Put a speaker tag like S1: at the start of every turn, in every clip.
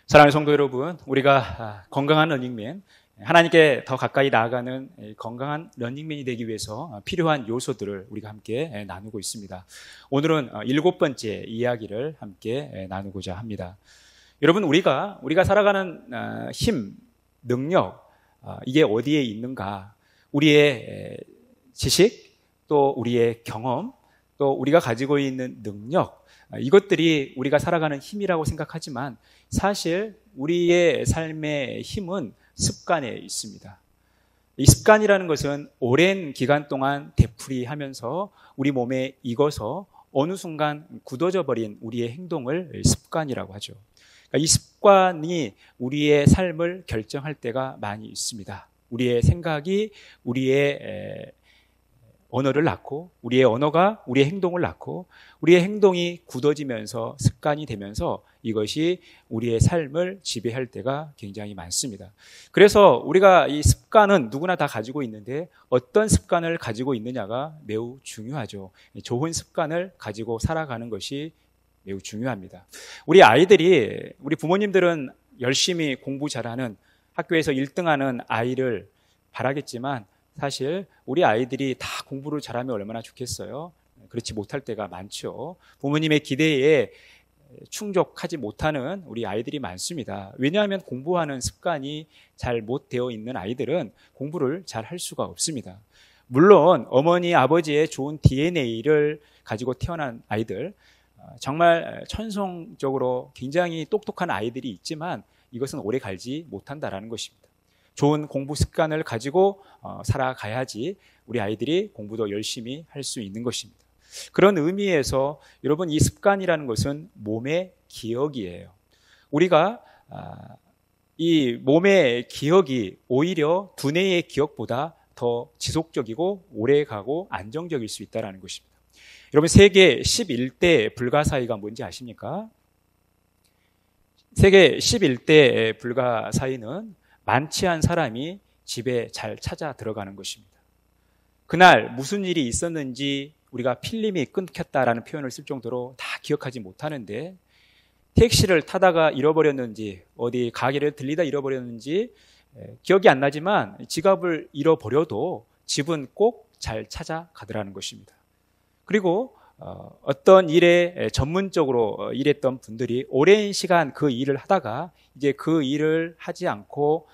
S1: 사랑하는 성도 여러분, 우리가 건강한 러닝맨, 하나님께 더 가까이 나아가는 건강한 러닝맨이 되기 위해서 필요한 요소들을 우리가 함께 나누고 있습니다. 오늘은 7번째 이야기를 함께 나누고자 합니다. 여러분, 우리가 살아가는 힘, 능력, 이게 어디에 있는가? 우리의 지식, 또 우리의 경험, 또 우리가 가지고 있는 능력, 이것들이 우리가 살아가는 힘이라고 생각하지만 사실 우리의 삶의 힘은 습관에 있습니다. 이 습관이라는 것은 오랜 기간 동안 되풀이하면서 우리 몸에 익어서 어느 순간 굳어져 버린 우리의 행동을 습관이라고 하죠. 그러니까 이 습관이 우리의 삶을 결정할 때가 많이 있습니다. 우리의 생각이 우리의 언어를 낳고, 우리의 언어가 우리의 행동을 낳고, 우리의 행동이 굳어지면서 습관이 되면서 이것이 우리의 삶을 지배할 때가 굉장히 많습니다. 그래서 우리가 이 습관은 누구나 다 가지고 있는데 어떤 습관을 가지고 있느냐가 매우 중요하죠. 좋은 습관을 가지고 살아가는 것이 매우 중요합니다. 우리 아이들이, 우리 부모님들은 열심히 공부 잘하는, 학교에서 1등하는 아이를 바라겠지만 사실 우리 아이들이 다 공부를 잘하면 얼마나 좋겠어요? 그렇지 못할 때가 많죠. 부모님의 기대에 충족하지 못하는 우리 아이들이 많습니다. 왜냐하면 공부하는 습관이 잘 못 되어 있는 아이들은 공부를 잘 할 수가 없습니다. 물론 어머니, 아버지의 좋은 DNA를 가지고 태어난 아이들, 정말 천성적으로 굉장히 똑똑한 아이들이 있지만 이것은 오래 갈지 못한다라는 것입니다. 좋은 공부 습관을 가지고 살아가야지 우리 아이들이 공부도 열심히 할 수 있는 것입니다. 그런 의미에서 여러분, 이 습관이라는 것은 몸의 기억이에요. 우리가 이 몸의 기억이 오히려 두뇌의 기억보다 더 지속적이고 오래가고 안정적일 수 있다는 것입니다. 여러분, 세계 11대 불가사의가 뭔지 아십니까? 세계 11대 불가사의는 만취한 사람이 집에 잘 찾아 들어가는 것입니다. 그날 무슨 일이 있었는지 우리가 필름이 끊겼다라는 표현을 쓸 정도로 다 기억하지 못하는데, 택시를 타다가 잃어버렸는지, 어디 가게를 들리다 잃어버렸는지 기억이 안 나지만 지갑을 잃어버려도 집은 꼭 잘 찾아가더라는 것입니다. 그리고 어떤 일에 전문적으로 일했던 분들이 오랜 시간 그 일을 하다가 이제 그 일을 하지 않고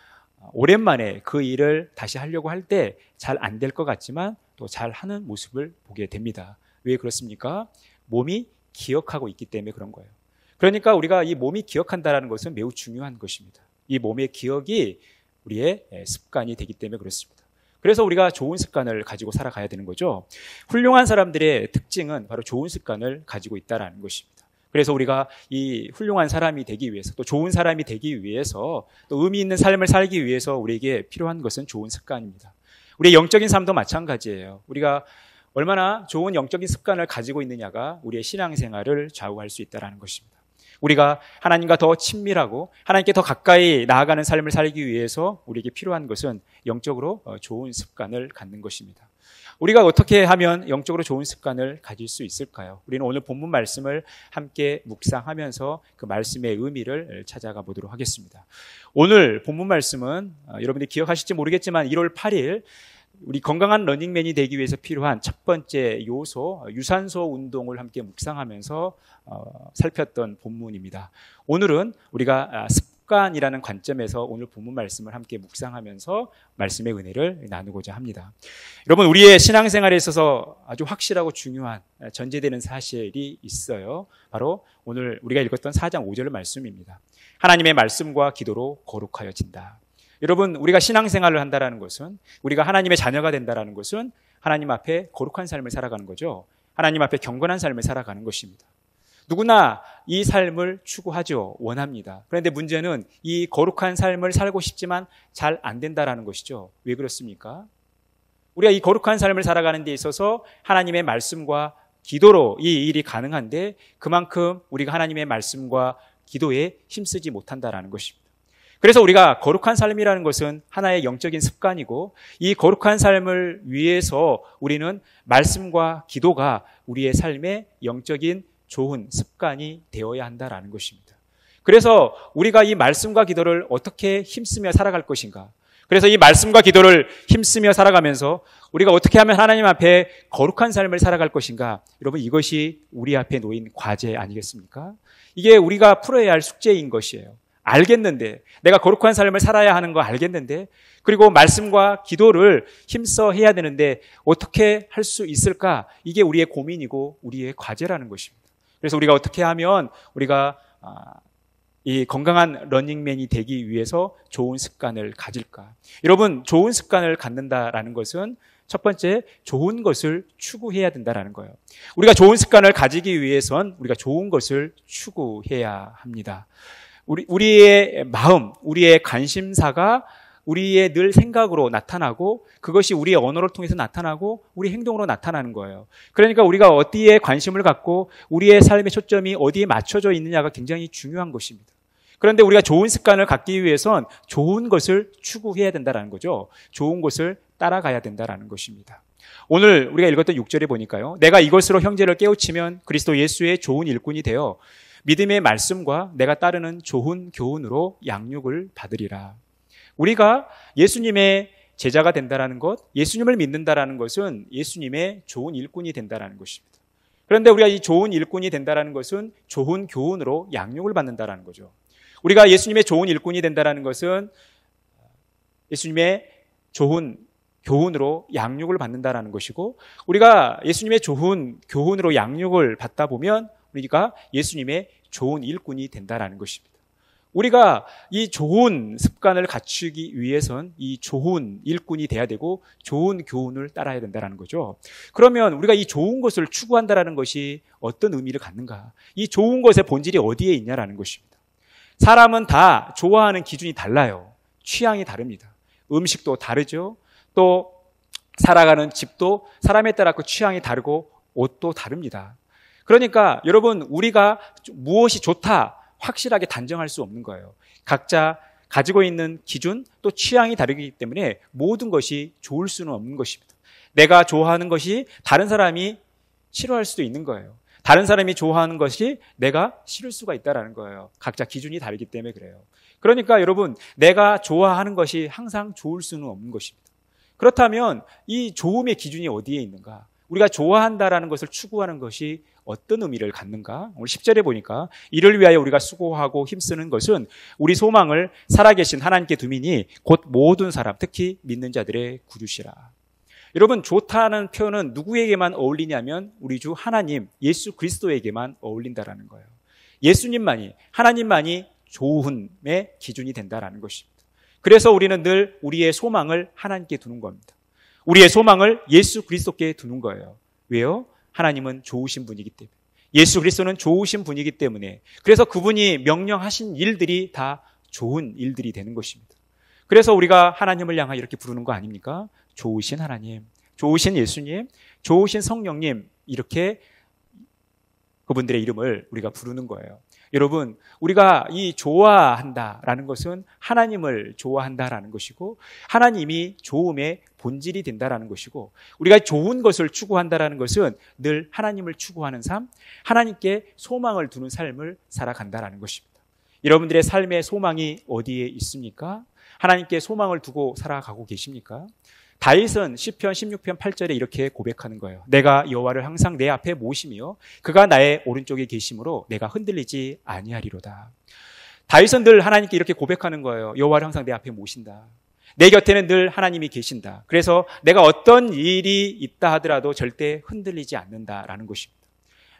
S1: 오랜만에 그 일을 다시 하려고 할 때 잘 안 될 것 같지만 또 잘 하는 모습을 보게 됩니다. 왜 그렇습니까? 몸이 기억하고 있기 때문에 그런 거예요. 그러니까 우리가 이 몸이 기억한다는 것은 매우 중요한 것입니다. 이 몸의 기억이 우리의 습관이 되기 때문에 그렇습니다. 그래서 우리가 좋은 습관을 가지고 살아가야 되는 거죠. 훌륭한 사람들의 특징은 바로 좋은 습관을 가지고 있다는 것입니다. 그래서 우리가 이 훌륭한 사람이 되기 위해서, 또 좋은 사람이 되기 위해서, 또 의미 있는 삶을 살기 위해서 우리에게 필요한 것은 좋은 습관입니다. 우리의 영적인 삶도 마찬가지예요. 우리가 얼마나 좋은 영적인 습관을 가지고 있느냐가 우리의 신앙생활을 좌우할 수 있다는 것입니다. 우리가 하나님과 더 친밀하고 하나님께 더 가까이 나아가는 삶을 살기 위해서 우리에게 필요한 것은 영적으로 좋은 습관을 갖는 것입니다. 우리가 어떻게 하면 영적으로 좋은 습관을 가질 수 있을까요? 우리는 오늘 본문 말씀을 함께 묵상하면서 그 말씀의 의미를 찾아가 보도록 하겠습니다. 오늘 본문 말씀은 여러분들이 기억하실지 모르겠지만 1월 8일 우리 건강한 러닝맨이 되기 위해서 필요한 첫 번째 요소, 유산소 운동을 함께 묵상하면서 살폈던 본문입니다. 오늘은 우리가 습관이라는 관점에서 오늘 본문 말씀을 함께 묵상하면서 말씀의 은혜를 나누고자 합니다. 여러분, 우리의 신앙생활에 있어서 아주 확실하고 중요한 전제되는 사실이 있어요. 바로 오늘 우리가 읽었던 4장 5절 말씀입니다. 하나님의 말씀과 기도로 거룩하여진다. 여러분, 우리가 신앙생활을 한다는 것은, 우리가 하나님의 자녀가 된다는 것은 하나님 앞에 거룩한 삶을 살아가는 거죠. 하나님 앞에 경건한 삶을 살아가는 것입니다. 누구나 이 삶을 추구하죠. 원합니다. 그런데 문제는 이 거룩한 삶을 살고 싶지만 잘 안 된다는 것이죠. 왜 그렇습니까? 우리가 이 거룩한 삶을 살아가는 데 있어서 하나님의 말씀과 기도로 이 일이 가능한데 그만큼 우리가 하나님의 말씀과 기도에 힘쓰지 못한다는 것입니다. 그래서 우리가 거룩한 삶이라는 것은 하나의 영적인 습관이고, 이 거룩한 삶을 위해서 우리는 말씀과 기도가 우리의 삶의 영적인 좋은 습관이 되어야 한다는 것입니다. 그래서 우리가 이 말씀과 기도를 어떻게 힘쓰며 살아갈 것인가? 그래서 이 말씀과 기도를 힘쓰며 살아가면서 우리가 어떻게 하면 하나님 앞에 거룩한 삶을 살아갈 것인가? 여러분, 이것이 우리 앞에 놓인 과제 아니겠습니까? 이게 우리가 풀어야 할 숙제인 것이에요. 알겠는데, 내가 거룩한 삶을 살아야 하는 거 알겠는데, 그리고 말씀과 기도를 힘써 해야 되는데 어떻게 할 수 있을까? 이게 우리의 고민이고 우리의 과제라는 것입니다. 그래서 우리가 어떻게 하면 우리가 이 건강한 러닝맨이 되기 위해서 좋은 습관을 가질까? 여러분, 좋은 습관을 갖는다라는 것은 첫 번째, 좋은 것을 추구해야 된다라는 거예요. 우리가 좋은 습관을 가지기 위해선 우리가 좋은 것을 추구해야 합니다. 우리의 마음, 우리의 관심사가 우리의 늘 생각으로 나타나고 그것이 우리의 언어를 통해서 나타나고 우리 행동으로 나타나는 거예요. 그러니까 우리가 어디에 관심을 갖고 우리의 삶의 초점이 어디에 맞춰져 있느냐가 굉장히 중요한 것입니다. 그런데 우리가 좋은 습관을 갖기 위해선 좋은 것을 추구해야 된다는 거죠. 좋은 것을 따라가야 된다는 것입니다. 오늘 우리가 읽었던 6절에 보니까요. 내가 이것으로 형제를 깨우치면 그리스도 예수의 좋은 일꾼이 되어 믿음의 말씀과 내가 따르는 좋은 교훈으로 양육을 받으리라. 우리가 예수님의 제자가 된다는 것, 예수님을 믿는다는 것은 예수님의 좋은 일꾼이 된다는 것입니다. 그런데 우리가 이 좋은 일꾼이 된다는 것은 좋은 교훈으로 양육을 받는다는 거죠. 우리가 예수님의 좋은 일꾼이 된다는 것은 예수님의 좋은 교훈으로 양육을 받는다는 것이고, 우리가 예수님의 좋은 교훈으로 양육을 받다 보면 우리가 예수님의 좋은 일꾼이 된다는 것입니다. 우리가 이 좋은 습관을 갖추기 위해선 이 좋은 일꾼이 돼야 되고 좋은 교훈을 따라야 된다는 거죠. 그러면 우리가 이 좋은 것을 추구한다는 것이 어떤 의미를 갖는가? 이 좋은 것의 본질이 어디에 있냐라는 것입니다. 사람은 다 좋아하는 기준이 달라요. 취향이 다릅니다. 음식도 다르죠. 또 살아가는 집도 사람에 따라 그 취향이 다르고 옷도 다릅니다. 그러니까 여러분, 우리가 무엇이 좋다 확실하게 단정할 수 없는 거예요. 각자 가지고 있는 기준 또 취향이 다르기 때문에 모든 것이 좋을 수는 없는 것입니다. 내가 좋아하는 것이 다른 사람이 싫어할 수도 있는 거예요. 다른 사람이 좋아하는 것이 내가 싫을 수가 있다는 거예요. 각자 기준이 다르기 때문에 그래요. 그러니까 여러분, 내가 좋아하는 것이 항상 좋을 수는 없는 것입니다. 그렇다면 이 좋음의 기준이 어디에 있는가? 우리가 좋아한다라는 것을 추구하는 것이 어떤 의미를 갖는가? 오늘 10절에 보니까 이를 위하여 우리가 수고하고 힘쓰는 것은 우리 소망을 살아계신 하나님께 두미니 곧 모든 사람, 특히 믿는 자들의 구주시라. 여러분, 좋다는 표현은 누구에게만 어울리냐면 우리 주 하나님, 예수 그리스도에게만 어울린다라는 거예요. 예수님만이, 하나님만이 좋음의 기준이 된다라는 것입니다. 그래서 우리는 늘 우리의 소망을 하나님께 두는 겁니다. 우리의 소망을 예수 그리스도께 두는 거예요. 왜요? 하나님은 좋으신 분이기 때문에. 예수 그리스도는 좋으신 분이기 때문에. 그래서 그분이 명령하신 일들이 다 좋은 일들이 되는 것입니다. 그래서 우리가 하나님을 향하여 이렇게 부르는 거 아닙니까? 좋으신 하나님, 좋으신 예수님, 좋으신 성령님, 이렇게 그분들의 이름을 우리가 부르는 거예요. 여러분, 우리가 이 좋아한다라는 것은 하나님을 좋아한다라는 것이고 하나님이 좋음의 본질이 된다라는 것이고, 우리가 좋은 것을 추구한다라는 것은 늘 하나님을 추구하는 삶, 하나님께 소망을 두는 삶을 살아간다라는 것입니다. 여러분들의 삶의 소망이 어디에 있습니까? 하나님께 소망을 두고 살아가고 계십니까? 다윗은 시편 16편 8절에 이렇게 고백하는 거예요. 내가 여호와를 항상 내 앞에 모시며 그가 나의 오른쪽에 계심으로 내가 흔들리지 아니하리로다. 다윗은 늘 하나님께 이렇게 고백하는 거예요. 여호와를 항상 내 앞에 모신다. 내 곁에는 늘 하나님이 계신다. 그래서 내가 어떤 일이 있다 하더라도 절대 흔들리지 않는다라는 것입니다.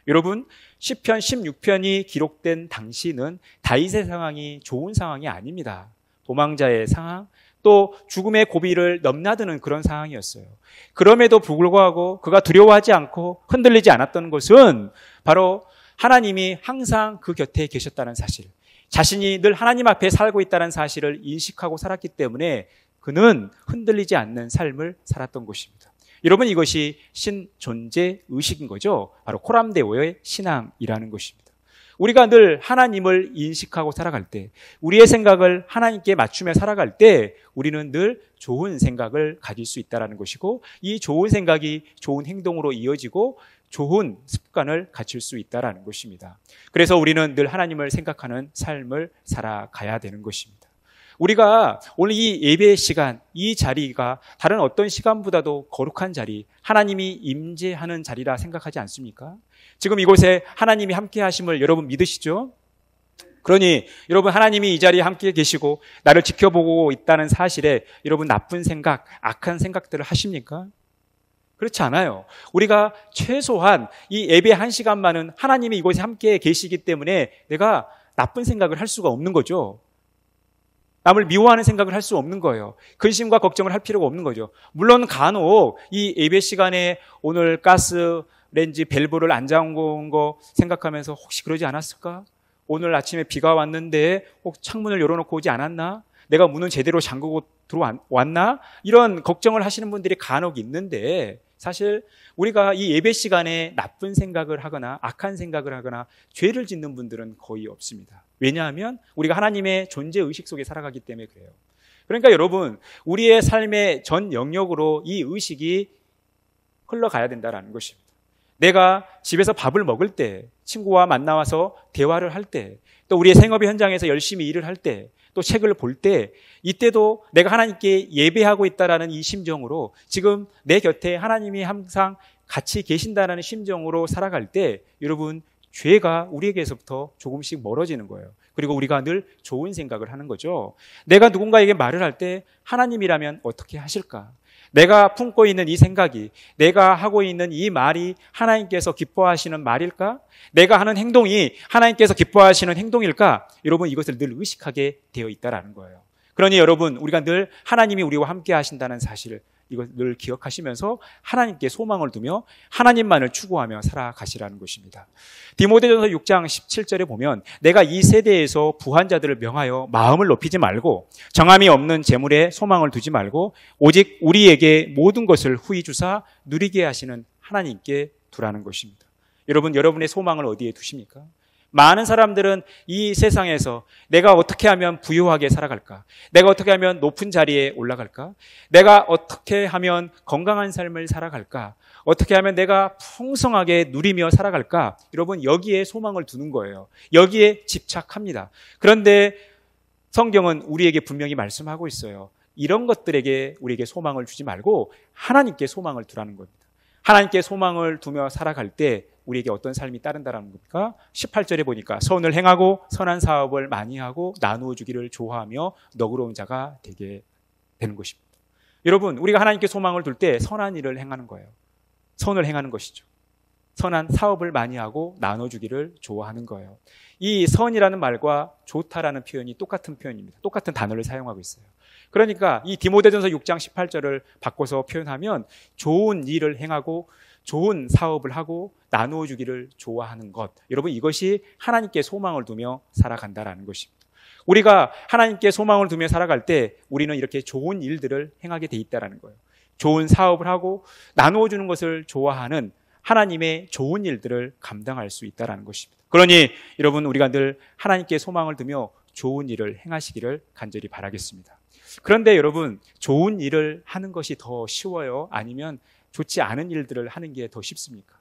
S1: 여러분, 시편 16편이 기록된 당시는 다윗의 상황이 좋은 상황이 아닙니다. 도망자의 상황, 또 죽음의 고비를 넘나드는 그런 상황이었어요. 그럼에도 불구하고 그가 두려워하지 않고 흔들리지 않았던 것은 바로 하나님이 항상 그 곁에 계셨다는 사실, 자신이 늘 하나님 앞에 살고 있다는 사실을 인식하고 살았기 때문에 그는 흔들리지 않는 삶을 살았던 것입니다. 여러분, 이것이 신존재 의식인 거죠. 바로 코람데오의 신앙이라는 것입니다. 우리가 늘 하나님을 인식하고 살아갈 때, 우리의 생각을 하나님께 맞추며 살아갈 때 우리는 늘 좋은 생각을 가질 수 있다는 것이고, 이 좋은 생각이 좋은 행동으로 이어지고 좋은 습관을 갖출 수 있다는 것입니다. 그래서 우리는 늘 하나님을 생각하는 삶을 살아가야 되는 것입니다. 우리가 오늘 이 예배 시간, 이 자리가 다른 어떤 시간보다도 거룩한 자리, 하나님이 임재하는 자리라 생각하지 않습니까? 지금 이곳에 하나님이 함께 하심을 여러분 믿으시죠? 그러니 여러분 하나님이 이 자리에 함께 계시고 나를 지켜보고 있다는 사실에 여러분 나쁜 생각, 악한 생각들을 하십니까? 그렇지 않아요. 우리가 최소한 이 예배 1시간만은 하나님이 이곳에 함께 계시기 때문에 내가 나쁜 생각을 할 수가 없는 거죠. 남을 미워하는 생각을 할 수 없는 거예요. 근심과 걱정을 할 필요가 없는 거죠. 물론 간혹 이 예배 시간에 오늘 가스 렌지 밸브를 안 잠궈온 거 생각하면서 혹시 그러지 않았을까? 오늘 아침에 비가 왔는데 혹 창문을 열어놓고 오지 않았나? 내가 문은 제대로 잠그고 들어왔나? 이런 걱정을 하시는 분들이 간혹 있는데 사실 우리가 이 예배 시간에 나쁜 생각을 하거나 악한 생각을 하거나 죄를 짓는 분들은 거의 없습니다. 왜냐하면 우리가 하나님의 존재의식 속에 살아가기 때문에 그래요. 그러니까 여러분 우리의 삶의 전 영역으로 이 의식이 흘러가야 된다는 것입니다. 내가 집에서 밥을 먹을 때, 친구와 만나와서 대화를 할 때, 또 우리의 생업의 현장에서 열심히 일을 할 때, 또 책을 볼 때, 이때도 내가 하나님께 예배하고 있다라는 이 심정으로 지금 내 곁에 하나님이 항상 같이 계신다는 심정으로 살아갈 때 여러분 죄가 우리에게서부터 조금씩 멀어지는 거예요. 그리고 우리가 늘 좋은 생각을 하는 거죠. 내가 누군가에게 말을 할 때 하나님이라면 어떻게 하실까? 내가 품고 있는 이 생각이, 내가 하고 있는 이 말이 하나님께서 기뻐하시는 말일까? 내가 하는 행동이 하나님께서 기뻐하시는 행동일까? 여러분 이것을 늘 의식하게 되어 있다는 거예요. 그러니 여러분 우리가 늘 하나님이 우리와 함께 하신다는 사실을 이걸 늘 기억하시면서 하나님께 소망을 두며 하나님만을 추구하며 살아가시라는 것입니다. 디모데전서 6장 17절에 보면 내가 이 세대에서 부한 자들을 명하여 마음을 높이지 말고 정함이 없는 재물에 소망을 두지 말고 오직 우리에게 모든 것을 후히 주사 누리게 하시는 하나님께 두라는 것입니다. 여러분, 여러분의 소망을 어디에 두십니까? 많은 사람들은 이 세상에서 내가 어떻게 하면 부유하게 살아갈까? 내가 어떻게 하면 높은 자리에 올라갈까? 내가 어떻게 하면 건강한 삶을 살아갈까? 어떻게 하면 내가 풍성하게 누리며 살아갈까? 여러분 여기에 소망을 두는 거예요. 여기에 집착합니다. 그런데 성경은 우리에게 분명히 말씀하고 있어요. 이런 것들에게 우리에게 소망을 주지 말고 하나님께 소망을 두라는 겁니다. 하나님께 소망을 두며 살아갈 때 우리에게 어떤 삶이 따른다는 겁니까? 18절에 보니까 선을 행하고 선한 사업을 많이 하고 나누어 주기를 좋아하며 너그러운 자가 되게 되는 것입니다. 여러분 우리가 하나님께 소망을 둘 때 선한 일을 행하는 거예요. 선을 행하는 것이죠. 선한 사업을 많이 하고 나눠주기를 좋아하는 거예요. 이 선이라는 말과 좋다라는 표현이 똑같은 표현입니다. 똑같은 단어를 사용하고 있어요. 그러니까 이 디모데전서 6장 18절을 바꿔서 표현하면 좋은 일을 행하고 좋은 사업을 하고 나누어 주기를 좋아하는 것. 여러분 이것이 하나님께 소망을 두며 살아간다라는 것입니다. 우리가 하나님께 소망을 두며 살아갈 때 우리는 이렇게 좋은 일들을 행하게 돼 있다라는 거예요. 좋은 사업을 하고 나누어 주는 것을 좋아하는 하나님의 좋은 일들을 감당할 수 있다라는 것입니다. 그러니 여러분 우리가 늘 하나님께 소망을 두며 좋은 일을 행하시기를 간절히 바라겠습니다. 그런데 여러분 좋은 일을 하는 것이 더 쉬워요? 아니면 좋지 않은 일들을 하는 게 더 쉽습니까?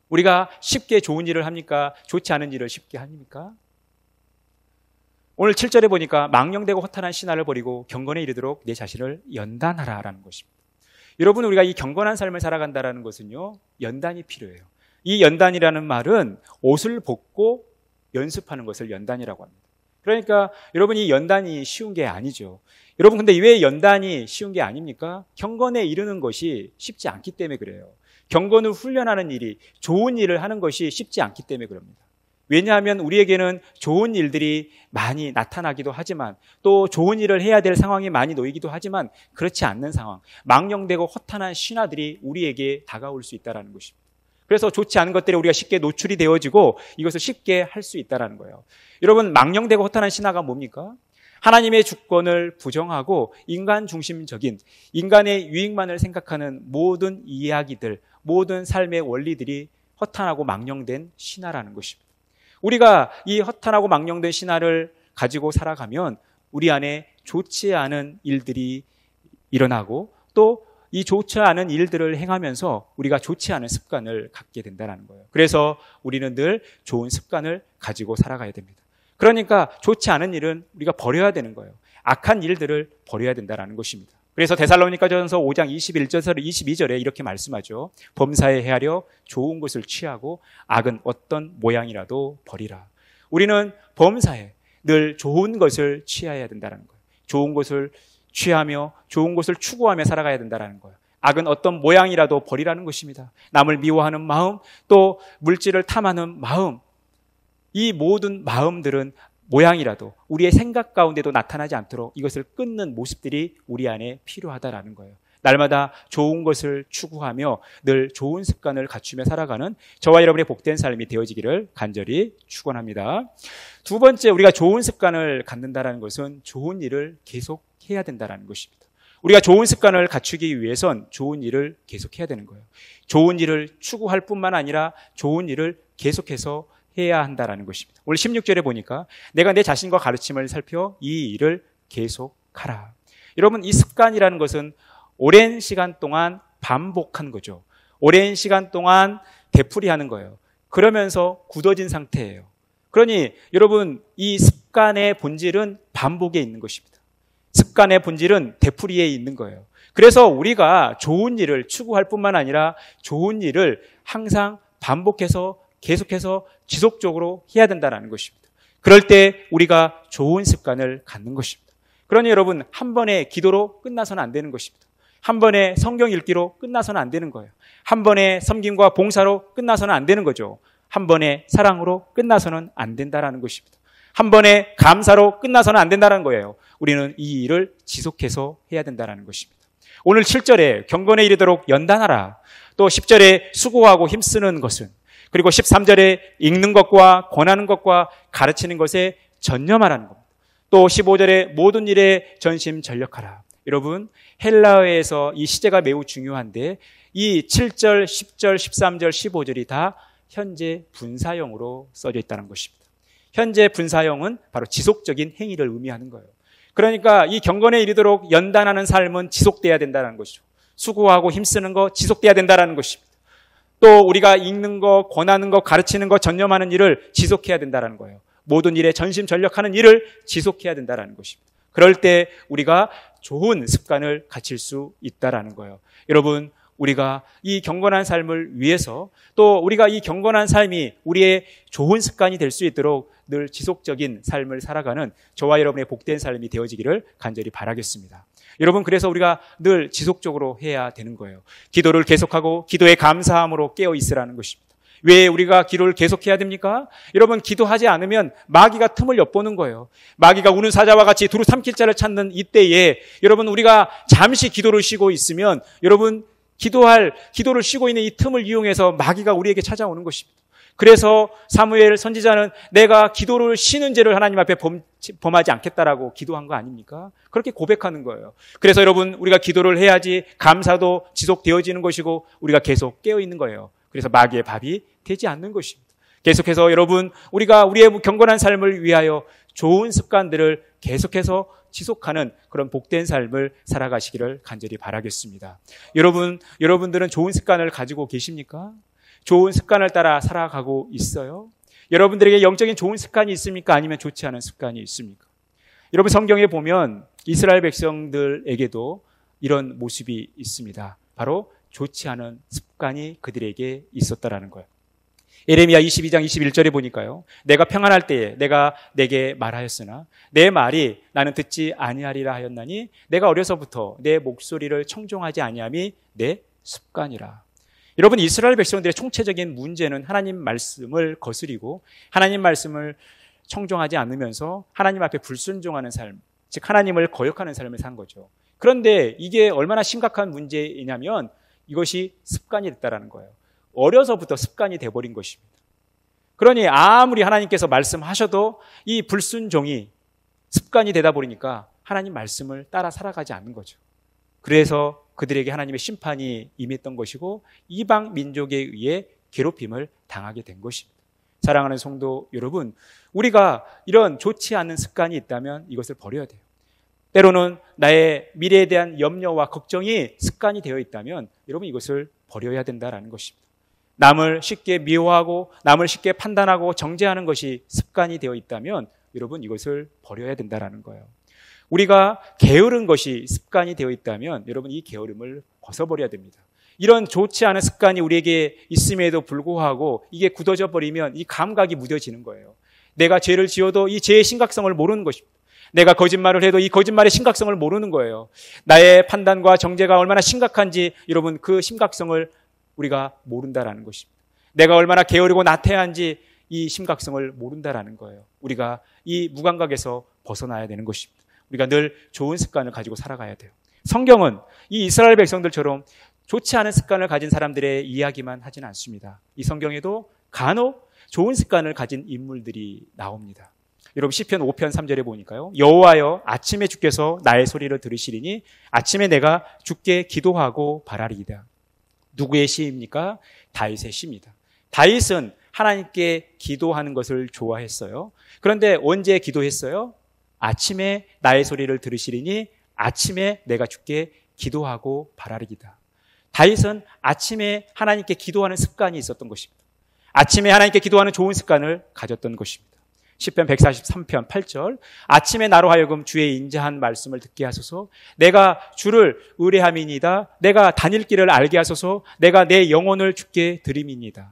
S1: 우리가 쉽게 좋은 일을 합니까? 좋지 않은 일을 쉽게 합니까? 오늘 7절에 보니까 망령되고 허탄한 신화를 버리고 경건에 이르도록 내 자신을 연단하라라는 것입니다. 여러분 우리가 이 경건한 삶을 살아간다는 것은요 연단이 필요해요. 이 연단이라는 말은 옷을 벗고 연습하는 것을 연단이라고 합니다. 그러니까 여러분 이 연단이 쉬운 게 아니죠. 여러분 근데 왜 연단이 쉬운 게 아닙니까? 경건에 이르는 것이 쉽지 않기 때문에 그래요. 경건을 훈련하는 일이 좋은 일을 하는 것이 쉽지 않기 때문에 그럽니다. 왜냐하면 우리에게는 좋은 일들이 많이 나타나기도 하지만 또 좋은 일을 해야 될 상황이 많이 놓이기도 하지만 그렇지 않는 상황, 망령되고 허탄한 신화들이 우리에게 다가올 수 있다는 것입니다. 그래서 좋지 않은 것들에 우리가 쉽게 노출이 되어지고 이것을 쉽게 할 수 있다는 거예요. 여러분 망령되고 허탄한 신화가 뭡니까? 하나님의 주권을 부정하고 인간 중심적인 인간의 유익만을 생각하는 모든 이야기들, 모든 삶의 원리들이 허탄하고 망령된 신화라는 것입니다. 우리가 이 허탄하고 망령된 신화를 가지고 살아가면 우리 안에 좋지 않은 일들이 일어나고 또 이 좋지 않은 일들을 행하면서 우리가 좋지 않은 습관을 갖게 된다는 거예요. 그래서 우리는 늘 좋은 습관을 가지고 살아가야 됩니다. 그러니까 좋지 않은 일은 우리가 버려야 되는 거예요. 악한 일들을 버려야 된다는 것입니다. 그래서 데살로니가전서 5장 21절에서 22절에 이렇게 말씀하죠. 범사에 헤아려 좋은 것을 취하고 악은 어떤 모양이라도 버리라. 우리는 범사에 늘 좋은 것을 취해야 된다는 거예요. 좋은 것을 취하며 좋은 것을 추구하며 살아가야 된다는 거예요. 악은 어떤 모양이라도 버리라는 것입니다. 남을 미워하는 마음, 또 물질을 탐하는 마음, 이 모든 마음들은 모양이라도 우리의 생각 가운데도 나타나지 않도록 이것을 끊는 모습들이 우리 안에 필요하다라는 거예요. 날마다 좋은 것을 추구하며 늘 좋은 습관을 갖추며 살아가는 저와 여러분의 복된 삶이 되어지기를 간절히 축원합니다. 두 번째, 우리가 좋은 습관을 갖는다는 것은 좋은 일을 계속해야 된다는 것입니다. 우리가 좋은 습관을 갖추기 위해선 좋은 일을 계속해야 되는 거예요. 좋은 일을 추구할 뿐만 아니라 좋은 일을 계속해서 해야 한다는 것입니다. 오늘 16절에 보니까 내가 내 자신과 가르침을 살펴 이 일을 계속하라. 여러분, 이 습관이라는 것은 오랜 시간 동안 반복한 거죠. 오랜 시간 동안 되풀이하는 거예요. 그러면서 굳어진 상태예요. 그러니 여러분, 이 습관의 본질은 반복에 있는 것입니다. 습관의 본질은 되풀이에 있는 거예요. 그래서 우리가 좋은 일을 추구할 뿐만 아니라 좋은 일을 항상 반복해서 계속해서 지속적으로 해야 된다는 것입니다. 그럴 때 우리가 좋은 습관을 갖는 것입니다. 그러니 여러분, 한 번의 기도로 끝나서는 안 되는 것입니다. 한 번의 성경 읽기로 끝나서는 안 되는 거예요. 한 번의 섬김과 봉사로 끝나서는 안 되는 거죠. 한 번의 사랑으로 끝나서는 안 된다는 것입니다. 한 번의 감사로 끝나서는 안 된다는 거예요. 우리는 이 일을 지속해서 해야 된다는 것입니다. 오늘 7절에 경건에 이르도록 연단하라. 또 10절에 수고하고 힘쓰는 것은, 그리고 13절에 읽는 것과 권하는 것과 가르치는 것에 전념하라는 겁니다. 또 15절에 모든 일에 전심전력하라. 여러분, 헬라어에서 이 시제가 매우 중요한데 이 7절, 10절, 13절, 15절이 다 현재 분사형으로 써져 있다는 것입니다. 현재 분사형은 바로 지속적인 행위를 의미하는 거예요. 그러니까 이 경건에 이르도록 연단하는 삶은 지속돼야 된다는 것이죠. 수고하고 힘쓰는 거 지속돼야 된다는 것입니다. 또 우리가 읽는 거, 권하는 거, 가르치는 거, 전념하는 일을 지속해야 된다는 거예요. 모든 일에 전심전력하는 일을 지속해야 된다는 것입니다. 그럴 때 우리가 좋은 습관을 갖출 수 있다는 거예요. 여러분, 우리가 이 경건한 삶을 위해서, 또 우리가 이 경건한 삶이 우리의 좋은 습관이 될 수 있도록 늘 지속적인 삶을 살아가는 저와 여러분의 복된 삶이 되어지기를 간절히 바라겠습니다. 여러분, 그래서 우리가 늘 지속적으로 해야 되는 거예요. 기도를 계속하고 기도에 감사함으로 깨어 있으라는 것입니다. 왜 우리가 기도를 계속해야 됩니까? 여러분, 기도하지 않으면 마귀가 틈을 엿보는 거예요. 마귀가 우는 사자와 같이 두루 삼킬 자를 찾는 이때에 여러분, 우리가 잠시 기도를 쉬고 있으면 여러분, 기도를 쉬고 있는 이 틈을 이용해서 마귀가 우리에게 찾아오는 것입니다. 그래서 사무엘 선지자는 내가 기도를 쉬는 죄를 하나님 앞에 범하지 않겠다라고 기도한 거 아닙니까? 그렇게 고백하는 거예요. 그래서 여러분, 우리가 기도를 해야지 감사도 지속되어지는 것이고 우리가 계속 깨어있는 거예요. 그래서 마귀의 밥이 되지 않는 것입니다. 계속해서 여러분, 우리가 우리의 경건한 삶을 위하여 좋은 습관들을 계속해서 지속하는 그런 복된 삶을 살아가시기를 간절히 바라겠습니다. 여러분들은 좋은 습관을 가지고 계십니까? 좋은 습관을 따라 살아가고 있어요? 여러분들에게 영적인 좋은 습관이 있습니까? 아니면 좋지 않은 습관이 있습니까? 여러분, 성경에 보면 이스라엘 백성들에게도 이런 모습이 있습니다. 바로 좋지 않은 습관이 그들에게 있었다라는 거예요. 예레미야 22장 21절에 보니까요. 내가 평안할 때에 내가 내게 말하였으나 내 말이 나는 듣지 아니하리라 하였나니 내가 어려서부터 내 목소리를 청종하지 아니함이 내 습관이라. 여러분, 이스라엘 백성들의 총체적인 문제는 하나님 말씀을 거스리고 하나님 말씀을 청종하지 않으면서 하나님 앞에 불순종하는 삶, 즉 하나님을 거역하는 삶을 산 거죠. 그런데 이게 얼마나 심각한 문제이냐면 이것이 습관이 됐다라는 거예요. 어려서부터 습관이 돼버린 것입니다. 그러니 아무리 하나님께서 말씀하셔도 이 불순종이 습관이 되다 보니까 하나님 말씀을 따라 살아가지 않는 거죠. 그래서 그들에게 하나님의 심판이 임했던 것이고 이방 민족에 의해 괴롭힘을 당하게 된 것입니다. 사랑하는 성도 여러분, 우리가 이런 좋지 않은 습관이 있다면 이것을 버려야 돼요. 때로는 나의 미래에 대한 염려와 걱정이 습관이 되어 있다면 여러분 이것을 버려야 된다는 것입니다. 남을 쉽게 미워하고 남을 쉽게 판단하고 정죄하는 것이 습관이 되어 있다면 여러분 이것을 버려야 된다는 거예요. 우리가 게으른 것이 습관이 되어 있다면 여러분 이 게으름을 벗어버려야 됩니다. 이런 좋지 않은 습관이 우리에게 있음에도 불구하고 이게 굳어져 버리면 이 감각이 무뎌지는 거예요. 내가 죄를 지어도 이 죄의 심각성을 모르는 것입니다. 내가 거짓말을 해도 이 거짓말의 심각성을 모르는 거예요. 나의 판단과 정죄가 얼마나 심각한지 여러분 그 심각성을 우리가 모른다라는 것입니다. 내가 얼마나 게으르고 나태한지 이 심각성을 모른다라는 거예요. 우리가 이 무감각에서 벗어나야 되는 것입니다. 우리가 늘 좋은 습관을 가지고 살아가야 돼요. 성경은 이 이스라엘 백성들처럼 좋지 않은 습관을 가진 사람들의 이야기만 하지는 않습니다. 이 성경에도 간혹 좋은 습관을 가진 인물들이 나옵니다. 여러분 시편 5편 3절에 보니까요. 여호와여 아침에 주께서 나의 소리를 들으시리니 아침에 내가 주께 기도하고 바라리이다. 누구의 시입니까? 다윗의 시입니다. 다윗은 하나님께 기도하는 것을 좋아했어요. 그런데 언제 기도했어요? 아침에 나의 소리를 들으시리니 아침에 내가 주께 기도하고 바라리이다. 다윗은 아침에 하나님께 기도하는 습관이 있었던 것입니다. 아침에 하나님께 기도하는 좋은 습관을 가졌던 것입니다. 시편 143편 8절 아침에 나로 하여금 주의 인자한 말씀을 듣게 하소서. 내가 주를 의뢰함이니이다. 내가 다닐 길을 알게 하소서. 내가 내 영혼을 주께 드림이니이다.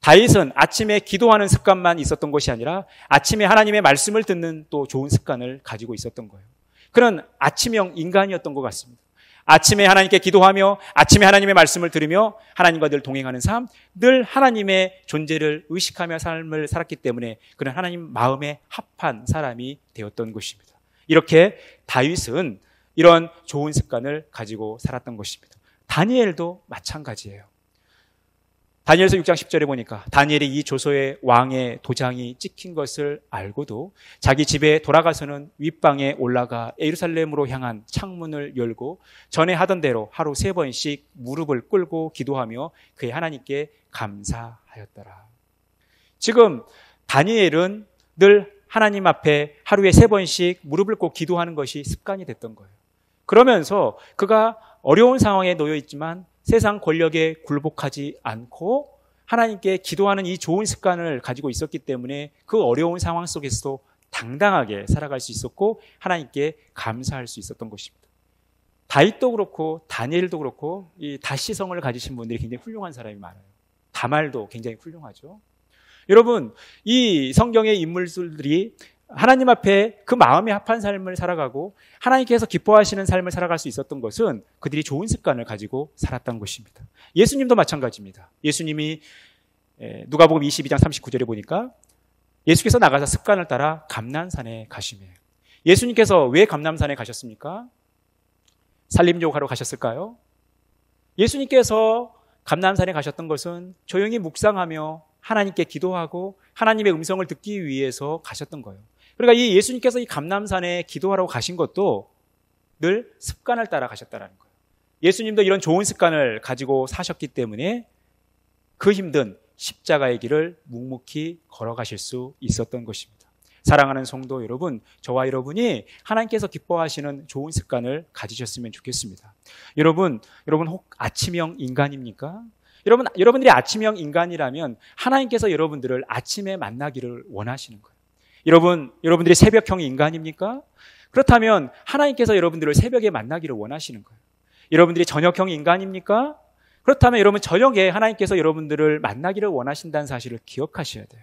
S1: 다윗은 아침에 기도하는 습관만 있었던 것이 아니라 아침에 하나님의 말씀을 듣는 또 좋은 습관을 가지고 있었던 거예요. 그는 아침형 인간이었던 것 같습니다. 아침에 하나님께 기도하며 아침에 하나님의 말씀을 들으며 하나님과 늘 동행하는 삶, 늘 하나님의 존재를 의식하며 삶을 살았기 때문에 그는 하나님 마음에 합한 사람이 되었던 것입니다. 이렇게 다윗은 이런 좋은 습관을 가지고 살았던 것입니다. 다니엘도 마찬가지예요. 다니엘서 6장 10절에 보니까 다니엘이 이 조서에 왕의 도장이 찍힌 것을 알고도 자기 집에 돌아가서는 윗방에 올라가 예루살렘으로 향한 창문을 열고 전에 하던 대로 하루 3번씩 무릎을 꿇고 기도하며 그의 하나님께 감사하였더라. 지금 다니엘은 늘 하나님 앞에 하루에 3번씩 무릎을 꿇고 기도하는 것이 습관이 됐던 거예요. 그러면서 그가 어려운 상황에 놓여 있지만 세상 권력에 굴복하지 않고 하나님께 기도하는 이 좋은 습관을 가지고 있었기 때문에 그 어려운 상황 속에서도 당당하게 살아갈 수 있었고 하나님께 감사할 수 있었던 것입니다. 다윗도 그렇고 다니엘도 그렇고 이 다시성을 가지신 분들이 굉장히 훌륭한 사람이 많아요. 다말도 굉장히 훌륭하죠. 여러분 이 성경의 인물들이 하나님 앞에 그 마음에 합한 삶을 살아가고 하나님께서 기뻐하시는 삶을 살아갈 수 있었던 것은 그들이 좋은 습관을 가지고 살았던 것입니다. 예수님도 마찬가지입니다. 예수님이 누가복음 22장 39절에 보니까 예수께서 나가서 습관을 따라 감난산에 가시며 예수님께서 왜 감난산에 가셨습니까? 산림욕하러 가셨을까요? 예수님께서 감난산에 가셨던 것은 조용히 묵상하며 하나님께 기도하고 하나님의 음성을 듣기 위해서 가셨던 거예요. 그러니까 이 예수님께서 이 감람산에 기도하러 가신 것도 늘 습관을 따라 가셨다는 거예요. 예수님도 이런 좋은 습관을 가지고 사셨기 때문에 그 힘든 십자가의 길을 묵묵히 걸어가실 수 있었던 것입니다. 사랑하는 성도 여러분, 저와 여러분이 하나님께서 기뻐하시는 좋은 습관을 가지셨으면 좋겠습니다. 여러분 혹 아침형 인간입니까? 여러분들이 아침형 인간이라면 하나님께서 여러분들을 아침에 만나기를 원하시는 거예요. 여러분들이 새벽형 인간입니까? 그렇다면 하나님께서 여러분들을 새벽에 만나기를 원하시는 거예요. 여러분들이 저녁형 인간입니까? 그렇다면 여러분 저녁에 하나님께서 여러분들을 만나기를 원하신다는 사실을 기억하셔야 돼요.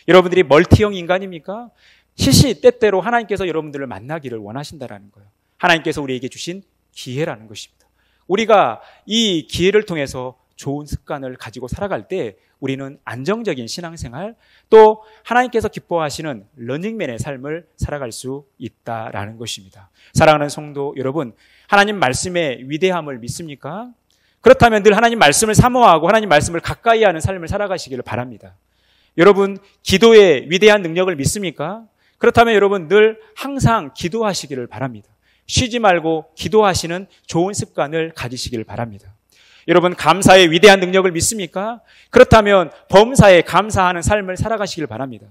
S1: 여러분들이 멀티형 인간입니까? 시시때때로 하나님께서 여러분들을 만나기를 원하신다는 거예요. 하나님께서 우리에게 주신 기회라는 것입니다. 우리가 이 기회를 통해서 좋은 습관을 가지고 살아갈 때 우리는 안정적인 신앙생활 또 하나님께서 기뻐하시는 러닝맨의 삶을 살아갈 수 있다라는 것입니다. 사랑하는 성도 여러분, 하나님 말씀의 위대함을 믿습니까? 그렇다면 늘 하나님 말씀을 사모하고 하나님 말씀을 가까이 하는 삶을 살아가시기를 바랍니다. 여러분, 기도의 위대한 능력을 믿습니까? 그렇다면 여러분 늘 항상 기도하시기를 바랍니다. 쉬지 말고 기도하시는 좋은 습관을 가지시기를 바랍니다. 여러분 감사의 위대한 능력을 믿습니까? 그렇다면 범사에 감사하는 삶을 살아가시길 바랍니다.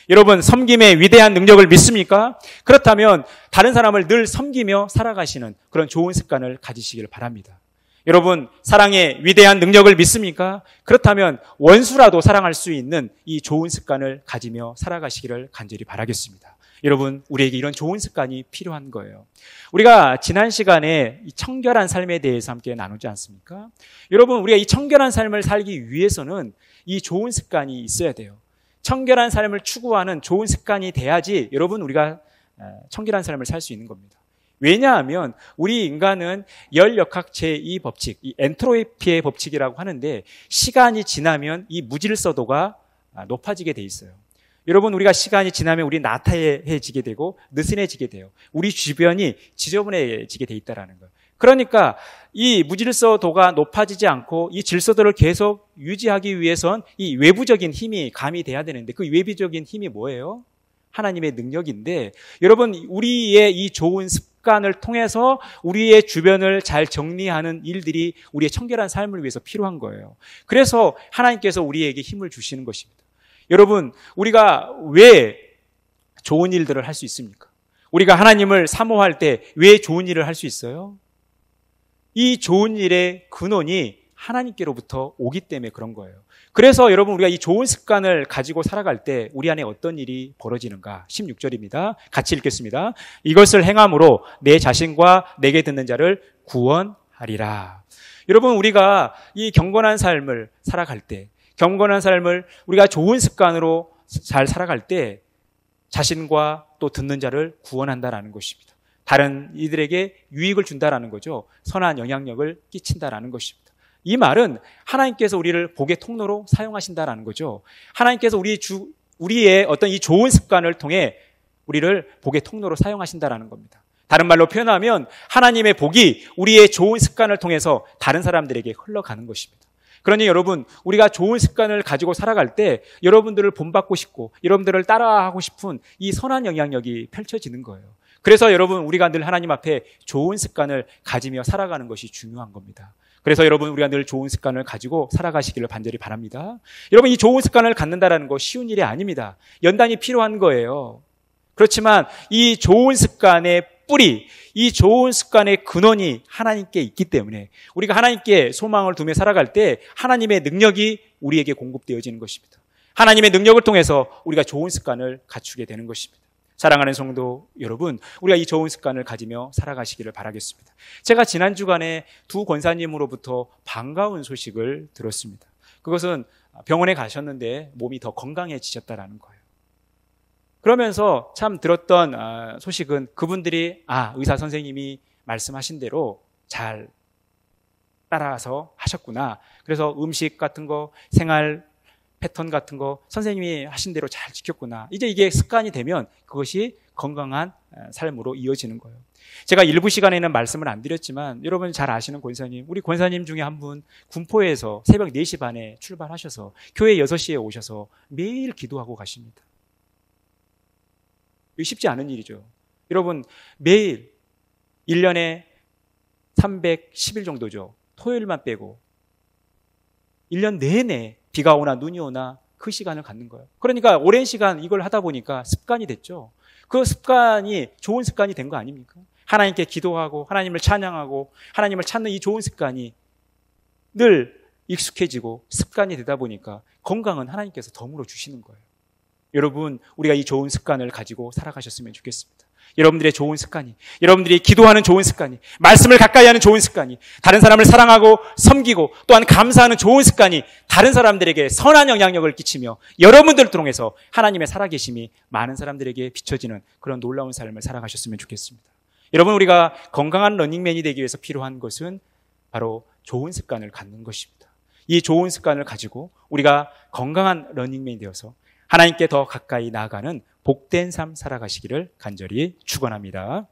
S1: 여러분, 섬김의 위대한 능력을 믿습니까? 그렇다면 다른 사람을 늘 섬기며 살아가시는 그런 좋은 습관을 가지시길 바랍니다. 여러분, 사랑의 위대한 능력을 믿습니까? 그렇다면 원수라도 사랑할 수 있는 이 좋은 습관을 가지며 살아가시기를 간절히 바라겠습니다. 여러분, 우리에게 이런 좋은 습관이 필요한 거예요. 우리가 지난 시간에 이 청결한 삶에 대해서 함께 나누지 않습니까? 여러분, 우리가 이 청결한 삶을 살기 위해서는 이 좋은 습관이 있어야 돼요. 청결한 삶을 추구하는 좋은 습관이 돼야지 여러분, 우리가 청결한 삶을 살 수 있는 겁니다. 왜냐하면 우리 인간은 열역학 제2 법칙, 이 엔트로피의 법칙이라고 하는데, 시간이 지나면 이 무질서도가 높아지게 돼 있어요. 여러분, 우리가 시간이 지나면 우리 나태해지게 되고 느슨해지게 돼요. 우리 주변이 지저분해지게 돼 있다는 거예요. 그러니까 이 무질서도가 높아지지 않고 이 질서도를 계속 유지하기 위해선 이 외부적인 힘이 가미돼야 되는데, 그 외부적인 힘이 뭐예요? 하나님의 능력인데, 여러분, 우리의 이 좋은 습관을 통해서 우리의 주변을 잘 정리하는 일들이 우리의 청결한 삶을 위해서 필요한 거예요. 그래서 하나님께서 우리에게 힘을 주시는 것입니다. 여러분, 우리가 왜 좋은 일들을 할 수 있습니까? 우리가 하나님을 사모할 때 왜 좋은 일을 할 수 있어요? 이 좋은 일의 근원이 하나님께로부터 오기 때문에 그런 거예요. 그래서 여러분, 우리가 이 좋은 습관을 가지고 살아갈 때 우리 안에 어떤 일이 벌어지는가? 16절입니다. 같이 읽겠습니다. 이것을 행함으로 내 자신과 내게 듣는 자를 구원하리라. 여러분, 우리가 이 경건한 삶을 살아갈 때, 경건한 삶을 우리가 좋은 습관으로 잘 살아갈 때 자신과 또 듣는 자를 구원한다라는 것입니다. 다른 이들에게 유익을 준다라는 거죠. 선한 영향력을 끼친다라는 것입니다. 이 말은 하나님께서 우리를 복의 통로로 사용하신다라는 거죠. 하나님께서 우리의 어떤 이 좋은 습관을 통해 우리를 복의 통로로 사용하신다라는 겁니다. 다른 말로 표현하면 하나님의 복이 우리의 좋은 습관을 통해서 다른 사람들에게 흘러가는 것입니다. 그러니 여러분, 우리가 좋은 습관을 가지고 살아갈 때 여러분들을 본받고 싶고 여러분들을 따라하고 싶은 이 선한 영향력이 펼쳐지는 거예요. 그래서 여러분, 우리가 늘 하나님 앞에 좋은 습관을 가지며 살아가는 것이 중요한 겁니다. 그래서 여러분, 우리가 늘 좋은 습관을 가지고 살아가시기를 간절히 바랍니다. 여러분, 이 좋은 습관을 갖는다는 거 쉬운 일이 아닙니다. 연단이 필요한 거예요. 그렇지만 이 좋은 습관의 뿌리, 이 좋은 습관의 근원이 하나님께 있기 때문에 우리가 하나님께 소망을 두며 살아갈 때 하나님의 능력이 우리에게 공급되어지는 것입니다. 하나님의 능력을 통해서 우리가 좋은 습관을 갖추게 되는 것입니다. 사랑하는 성도 여러분, 우리가 이 좋은 습관을 가지며 살아가시기를 바라겠습니다. 제가 지난 주간에 두 권사님으로부터 반가운 소식을 들었습니다. 그것은 병원에 가셨는데 몸이 더 건강해지셨다라는 거예요. 그러면서 참 들었던 소식은 그분들이 의사 선생님이 말씀하신 대로 잘 따라서 하셨구나. 그래서 음식 같은 거, 생활 패턴 같은 거 선생님이 하신 대로 잘 지켰구나. 이제 이게 습관이 되면 그것이 건강한 삶으로 이어지는 거예요. 제가 일부 시간에는 말씀을 안 드렸지만 여러분 잘 아시는 권사님, 우리 권사님 중에 한 분 군포에서 새벽 4시 반에 출발하셔서 교회 6시에 오셔서 매일 기도하고 가십니다. 쉽지 않은 일이죠. 여러분, 매일 1년에 310일 정도죠. 토요일만 빼고 1년 내내 비가 오나 눈이 오나 그 시간을 갖는 거예요. 그러니까 오랜 시간 이걸 하다 보니까 습관이 됐죠. 그 습관이 좋은 습관이 된 거 아닙니까? 하나님께 기도하고 하나님을 찬양하고 하나님을 찾는 이 좋은 습관이 늘 익숙해지고 습관이 되다 보니까 건강은 하나님께서 덤으로 주시는 거예요. 여러분, 우리가 이 좋은 습관을 가지고 살아가셨으면 좋겠습니다. 여러분들의 좋은 습관이, 여러분들이 기도하는 좋은 습관이, 말씀을 가까이 하는 좋은 습관이, 다른 사람을 사랑하고 섬기고 또한 감사하는 좋은 습관이 다른 사람들에게 선한 영향력을 끼치며 여러분들을 통해서 하나님의 살아계심이 많은 사람들에게 비춰지는 그런 놀라운 삶을 살아가셨으면 좋겠습니다. 여러분, 우리가 건강한 러닝맨이 되기 위해서 필요한 것은 바로 좋은 습관을 갖는 것입니다. 이 좋은 습관을 가지고 우리가 건강한 러닝맨이 되어서 하나님께 더 가까이 나아가는 복된 삶 살아가시기를 간절히 축원합니다.